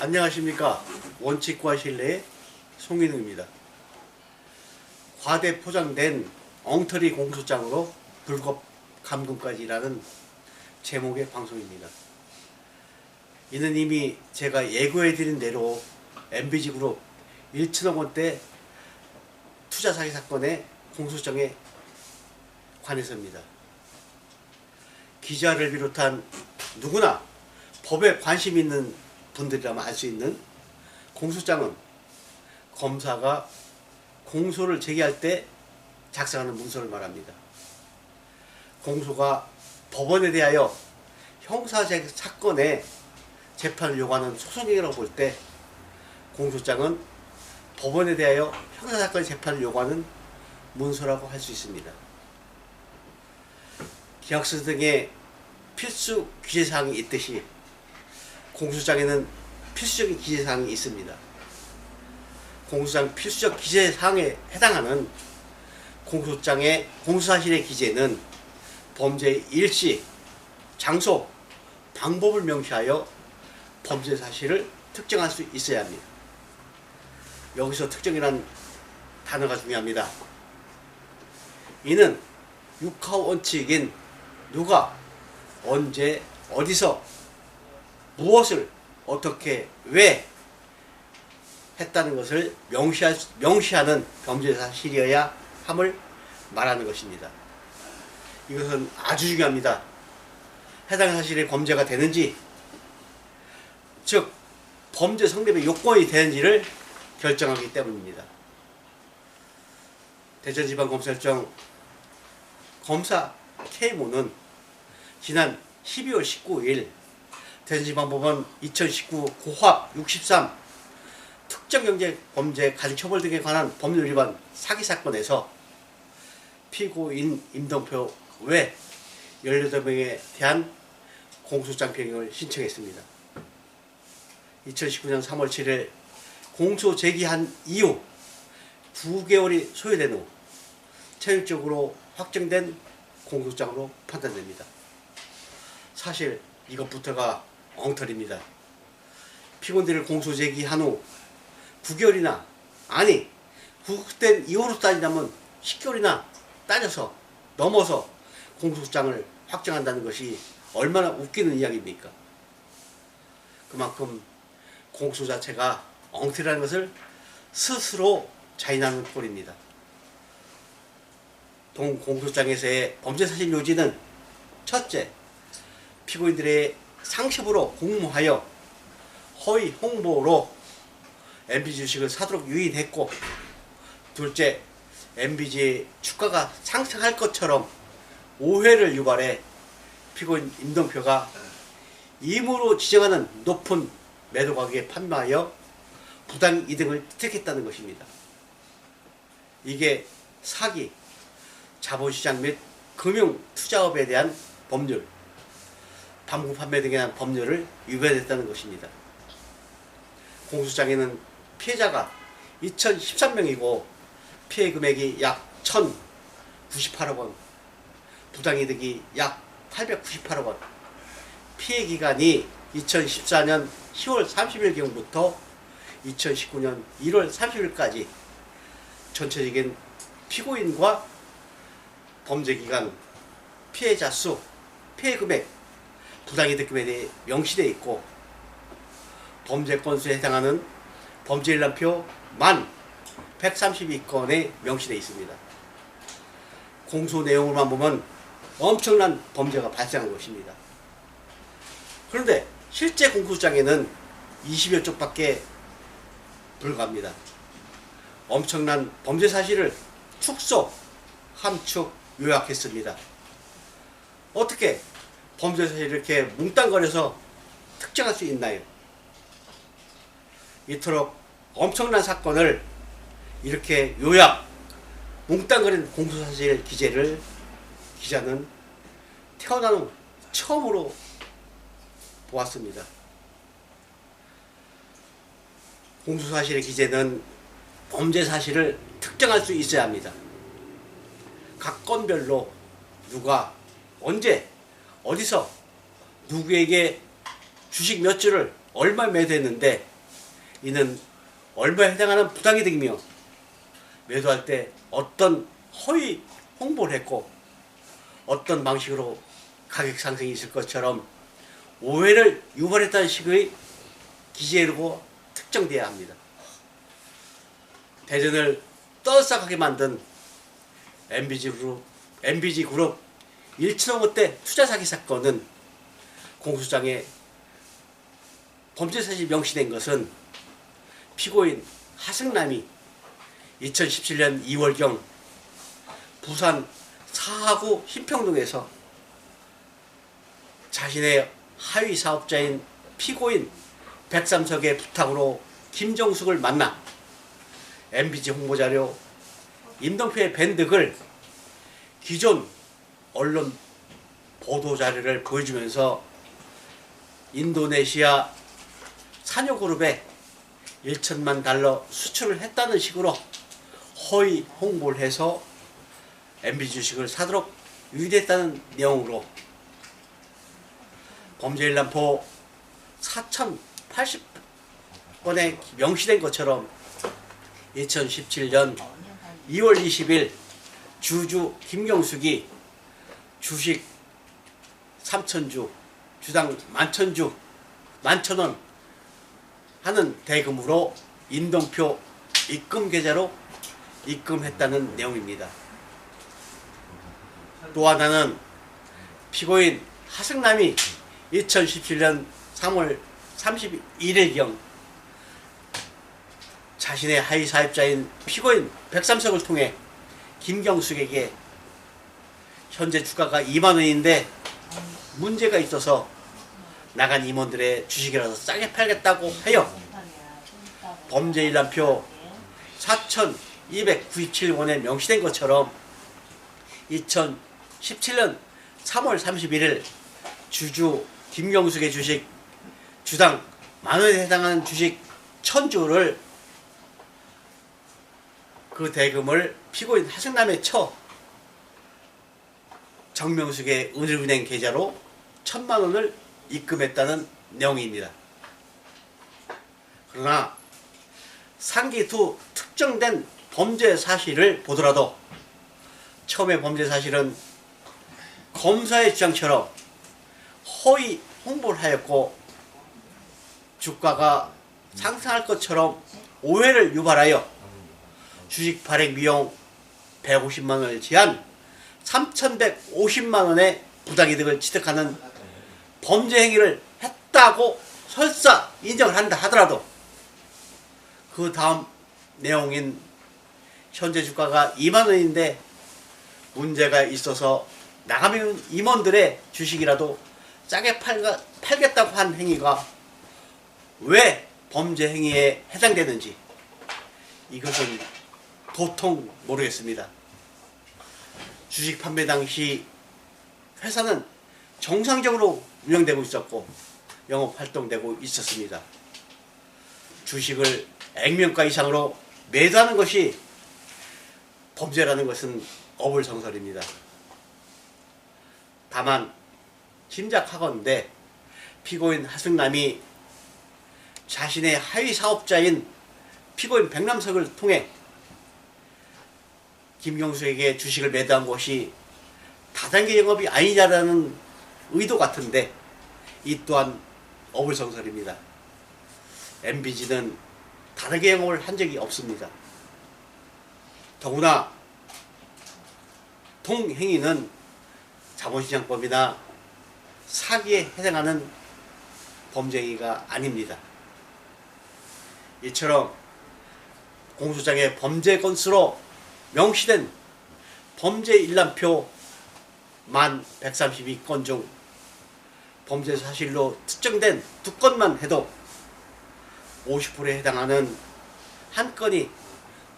안녕하십니까. 원칙과 신뢰의 송인우입니다. 과대 포장된 엉터리 공소장으로 불법 감금까지라는 제목의 방송입니다. 이는 이미 제가 예고해드린 대로 MBG그룹 1천억 원대 투자 사기 사건의 공소장에 관해서입니다. 기자를 비롯한 누구나 법에 관심 있는 분들이라면 알 수 있는 공소장은 검사가 공소를 제기할 때 작성하는 문서를 말합니다. 공소가 법원에 대하여 형사 사건의 재판을 요구하는 소송이라고 볼 때 공소장은 법원에 대하여 형사사건 재판을 요구하는 문서라고 할 수 있습니다. 계약서 등의 필수 기재사항이 있듯이 공소장에는 필수적인 기재사항이 있습니다. 공소장 필수적 기재사항에 해당하는 공소장의 공소사실의 기재는 범죄의 일시, 장소, 방법을 명시하여 범죄 사실을 특정할 수 있어야 합니다. 여기서 특정이란 단어가 중요합니다. 이는 육하 원칙인 누가, 언제, 어디서, 무엇을, 어떻게, 왜 했다는 것을 명시하는 범죄 사실이어야 함을 말하는 것입니다. 이것은 아주 중요합니다. 해당 사실이 범죄가 되는지, 즉 범죄 성립의 요건이 되는지를 결정하기 때문입니다. 대전지방검찰청 검사 K모는 지난 12월 19일 대전지방법원 2019 고합 63 특정경제범죄 가중처벌 등에 관한 법률 위반 사기 사건에서 피고인 임동표 외 18명에 대한 공소장 변경을 신청했습니다. 2019년 3월 7일 공소 제기한 이후 9개월이 소요된 후 최종적으로 확정된 공소장으로 판단됩니다. 사실 이것부터가 엉터리입니다. 피고인들을 공소 제기한 후 9개월이나 아니 구속된 이후로 따지자면 10개월이나 따져서 넘어서 공소장을 확정한다는 것이 얼마나 웃기는 이야기입니까? 그만큼 공소 자체가 엉터리라는 것을 스스로 자인하는 꼴입니다. 동공소장에서의 범죄사실 요지는 첫째, 피고인들의 상습으로 공모하여 허위 홍보로 MBG 주식을 사도록 유인했고, 둘째, MBG의 주가가 상승할 것처럼 오해를 유발해 피고인 임동표가 임으로 지정하는 높은 매도 가격에 판매하여 부당 이득을 획득했다는 것입니다. 이게 사기, 자본시장 및 금융투자업에 대한 법률, 반부 판매 등에 대한 법률을 위반했다는 것입니다. 공소장에는 피해자가 2013명이고 피해 금액이 약 1,098억 원, 부당이득이 약 898억 원, 피해 기간이 2014년 10월 30일경부터 2019년 1월 30일까지 전체적인 피고인과 범죄기간, 피해자 수, 피해 금액, 부당이득 금액에 명시되어 있고, 범죄 건수에 해당하는 범죄 일람표 1132건에 명시되어 있습니다. 공소 내용으로만 보면 엄청난 범죄가 발생한 것입니다. 그런데 실제 공소장에는 20여 쪽밖에 불과합니다. 엄청난 범죄 사실을 축소, 함축, 요약했습니다. 어떻게 범죄 사실을 이렇게 뭉땅거려서 특정할 수 있나요? 이토록 엄청난 사건을 이렇게 요약, 뭉땅거린 공소사실 기재를 기자는 태어난 후 처음으로 보았습니다. 공소사실의 기재는 범죄 사실을 특정할 수 있어야 합니다. 각 건별로 누가, 언제, 어디서, 누구에게 주식 몇 주를 얼마 매도했는데 이는 얼마에 해당하는 부당이득이며 매도할 때 어떤 허위 홍보를 했고 어떤 방식으로 가격 상승이 있을 것처럼 오해를 유발했다는 식의 기재로 특정돼야 합니다. 대전을 떠들썩하게 만든 MBG그룹 1천억 원대 투자 사기 사건은 공소장에 범죄 사실이 명시된 것은 피고인 하승남이 2017년 2월경 부산 사하구 신평동에서 자신의 하위 사업자인 피고인 백삼석의 부탁으로 김정숙을 만나 MBG 홍보자료 임동표의 밴득을 기존 언론 보도자료를 보여주면서 인도네시아 산요그룹에 1천만 달러 수출을 했다는 식으로 허위 홍보를 해서 MBG 주식을 사도록 유도했다는 내용으로 범죄일람포 4,080건에 명시된 것처럼 2017년 2월 20일 주주 김경숙이 주식 3,000주, 주당 11,000원 하는 대금으로 인동표 입금 계좌로 입금했다는 내용입니다. 또 하나는 피고인 하승남이 2017년 3월 31일경 자신의 하위 사업자인 피고인 백삼석을 통해 김경숙에게 현재 주가가 2만원인데 문제가 있어서 나간 임원들의 주식이라서 싸게 팔겠다고 하여 범죄일람표 4,297원에 명시된 것처럼 2017년 3월 31일 주주 김경숙의 주식 주당 만원에 해당하는 주식 1,000주를 그 대금을 피고인 하승남에 쳐 정명숙의 은행은행 계좌로 1,000만원을 입금했다는 내용입니다. 그러나 상기 두 특정된 범죄 사실을 보더라도 처음에 범죄 사실은 검사의 주장처럼 허위 홍보를 하였고 주가가 상승할 것처럼 오해를 유발하여 주식 발행 비용 150만원을 제한 3,150만원의 부당이득을 취득하는 범죄 행위를 했다고 설사 인정을 한다 하더라도 그 다음 내용인 현재 주가가 2만원인데 문제가 있어서 나가면 임원들의 주식이라도 싸게 팔겠다고 한 행위가 왜 범죄 행위에 해당되는지 이것은 도통 모르겠습니다. 주식 판매 당시 회사는 정상적으로 운영되고 있었고 영업 활동되고 있었습니다. 주식을 액면가 이상으로 매도하는 것이 범죄라는 것은 어불성설입니다. 다만 짐작하건대 피고인 하승남이 자신의 하위 사업자인 피고인 백남석을 통해 김경수에게 주식을 매도한 것이 다단계 영업이 아니냐라는 의도 같은데 이 또한 어불성설입니다. MBG는 다단계 영업을 한 적이 없습니다. 더구나 동행위는 자본시장법이나 사기에 해당하는 범죄행위가 아닙니다. 이처럼 공소장의 범죄 건수로 명시된 범죄 일람표 1132건 중 범죄 사실로 특정된 2건만 해도 50%에 해당하는 한 건이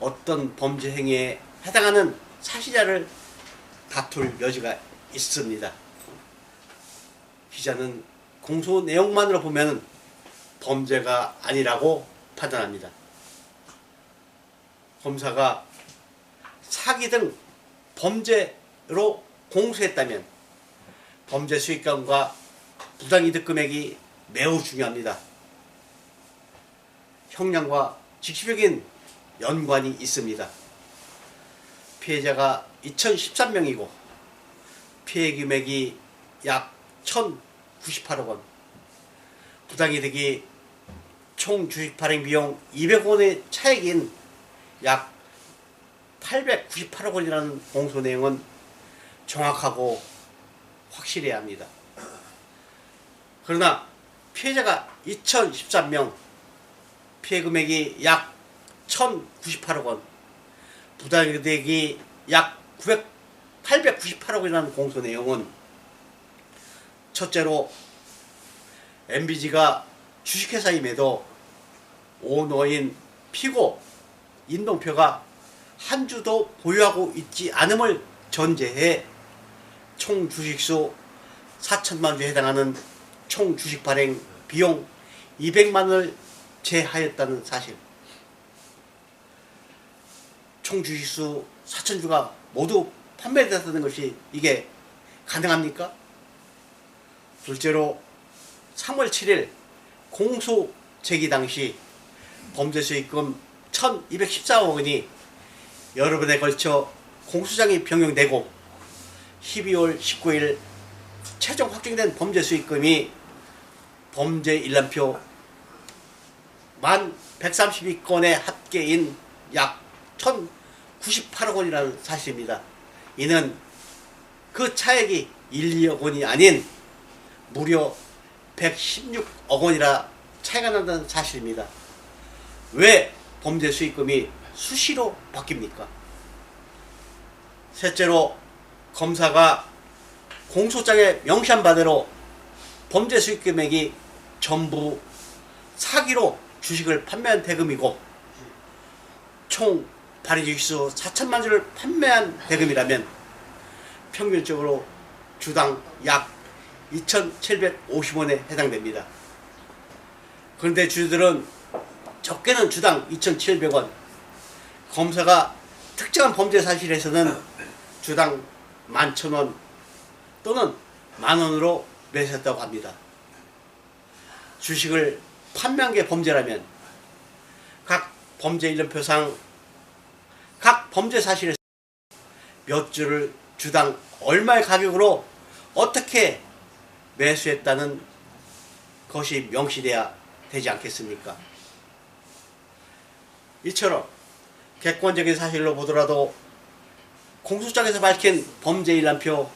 어떤 범죄 행위에 해당하는 사실자를 다툴 여지가 있습니다. 기자는 공소 내용만으로 보면 범죄가 아니라고 판단합니다. 검사가 사기 등 범죄로 공소했다면 범죄 수익금과 부당이득 금액이 매우 중요합니다. 형량과 직접적인 연관이 있습니다. 피해자가 2013명이고 피해 금액이 약 1,098억 원, 부당이득이 총 주식 발행 비용 200원의 차액인 약 898억 원이라는 공소 내용은 정확하고 확실해야 합니다. 그러나 피해자가 2013명, 피해 금액이 약 1,098억 원, 부당이득이 약 898억 원이라는 공소 내용은 첫째로 MBG가 주식회사임에도 오너인 피고 인동표가 한 주도 보유하고 있지 않음을 전제해 총 주식수 4천만 주에 해당하는 총 주식 발행 비용 200만 원을 제하였다는 사실. 총 주식수 4천주가 모두 판매됐다는 것이 이게 가능합니까? 둘째로 3월 7일 공소 제기 당시 범죄수익금 1,214억 원이 여러 번에 걸쳐 공소장이 변경되고 12월 19일 최종 확정된 범죄수익금이 범죄 일람표 1,132건의 합계인 약 1,098억 원이라는 사실입니다. 이는 그 차액이 1, 2억 원이 아닌 무려 116억 원이라 차이가 난다는 사실입니다. 왜 범죄 수익금이 수시로 바뀝니까? 셋째로 검사가 공소장에 명시한 바대로 범죄 수익 금액이 전부 사기로 주식을 판매한 대금이고 총 발행 주식수 4천만 주를 판매한 대금이라면 평균적으로 주당 약 2,750원에 해당됩니다. 그런데 주주들은 적게는 주당 2,700원, 검사가 특정한 범죄 사실에서는 주당 11,000원 또는 만원으로 매수했다고 합니다. 주식을 판매한 게 범죄라면 각 범죄 일련표상 각 범죄 사실에서 몇 주를 주당 얼마의 가격으로 어떻게 매수했다는 것이 명시돼야 되지 않겠습니까? 이처럼 객관적인 사실로 보더라도 공소장에서 밝힌 범죄 일람표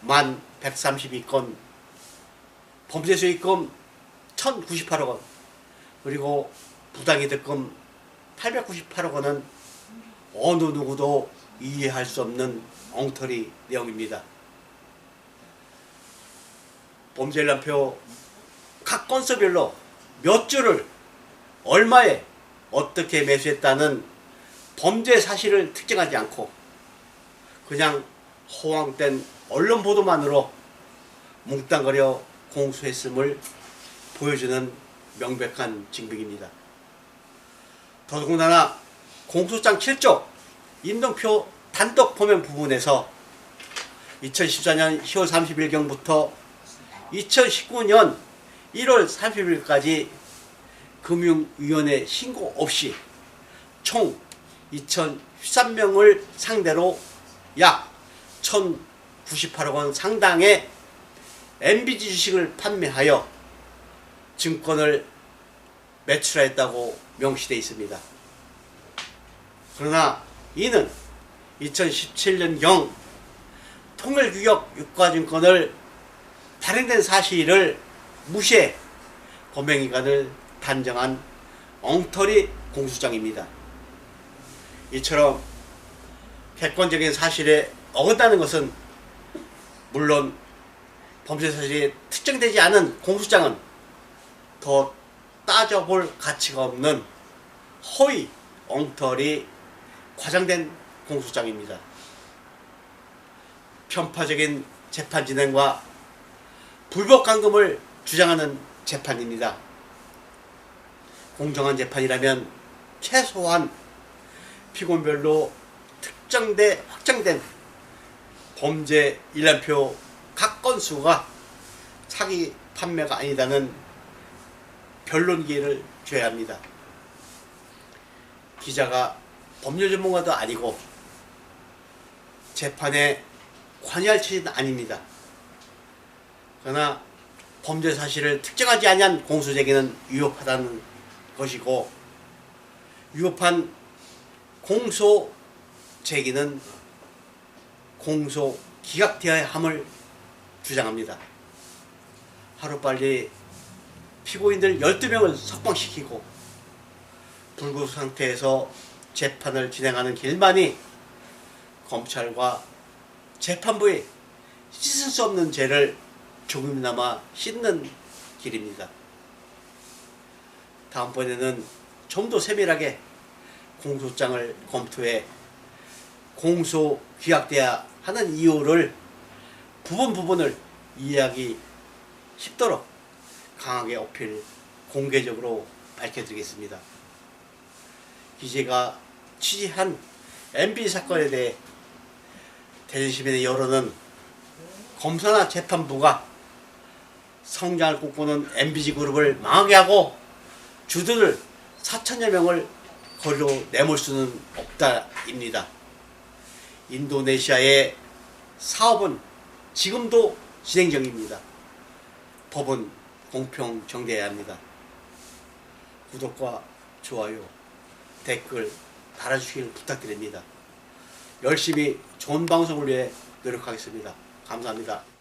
1,132건, 범죄 수익금 1,098억 원, 그리고 부당이득금 898억 원은 어느 누구도 이해할 수 없는 엉터리 내용입니다. 범죄 일람표 각 건수별로 몇 주를 얼마에 어떻게 매수했다는 범죄 사실을 특정하지 않고 그냥 허황된 언론 보도만으로 뭉땅거려 공소했음을 보여주는 명백한 징빙입니다. 더더군다나 공소장 7조 인동표 단독 범행 부분에서 2014년 10월 30일경부터 2019년 1월 30일까지 금융위원회 신고 없이 총 2,013명을 상대로 약 1,098억 원 상당의 MBG 주식을 판매하여 증권을 매출하였다고 명시되어 있습니다. 그러나 이는 2017년경 통일규격 유가증권을 발행된 사실을 무시해 범행기간을 단정한 엉터리 공소장입니다. 이처럼 객관적인 사실에 어긋나는 것은 물론 범죄 사실이 특정되지 않은 공소장은 더 따져볼 가치가 없는 허위, 엉터리, 과장된 공소장입니다. 편파적인 재판 진행과 불법 감금을 주장하는 재판입니다. 공정한 재판이라면 최소한 피고별로 특정돼 확정된 범죄 일람표 각 건수가 사기 판매가 아니다는 변론 기회를 줘야 합니다. 기자가 법률 전문가도 아니고 재판에 관여할 처지는 아닙니다. 그러나 범죄 사실을 특정하지 아니한 공소 제기는 위법하다는 것이고, 위법한 공소 제기는 공소 기각되어야 함을 주장합니다. 하루빨리 피고인들 12명을 석방시키고 불구 상태에서 재판을 진행하는 길만이 검찰과 재판부의 씻을 수 없는 죄를 조금이나마 씻는 길입니다. 다음번에는 좀 더 세밀하게 공소장을 검토해 공소 기각돼야 하는 이유를 부분을 이해하기 쉽도록 강하게 어필 공개적으로 밝혀드리겠습니다. 기재가 취재한 MB 사건에 대해 대전시민의 여론은 검사나 재판부가 성장을 꿈꾸는 MBG 그룹을 망하게 하고 주들을 4천여 명을 거리로 내몰 수는 없다입니다. 인도네시아의 사업은 지금도 진행 중입니다. 법은 공평 정대해야 합니다. 구독과 좋아요, 댓글 달아주시길 부탁드립니다. 열심히 좋은 방송을 위해 노력하겠습니다. 감사합니다.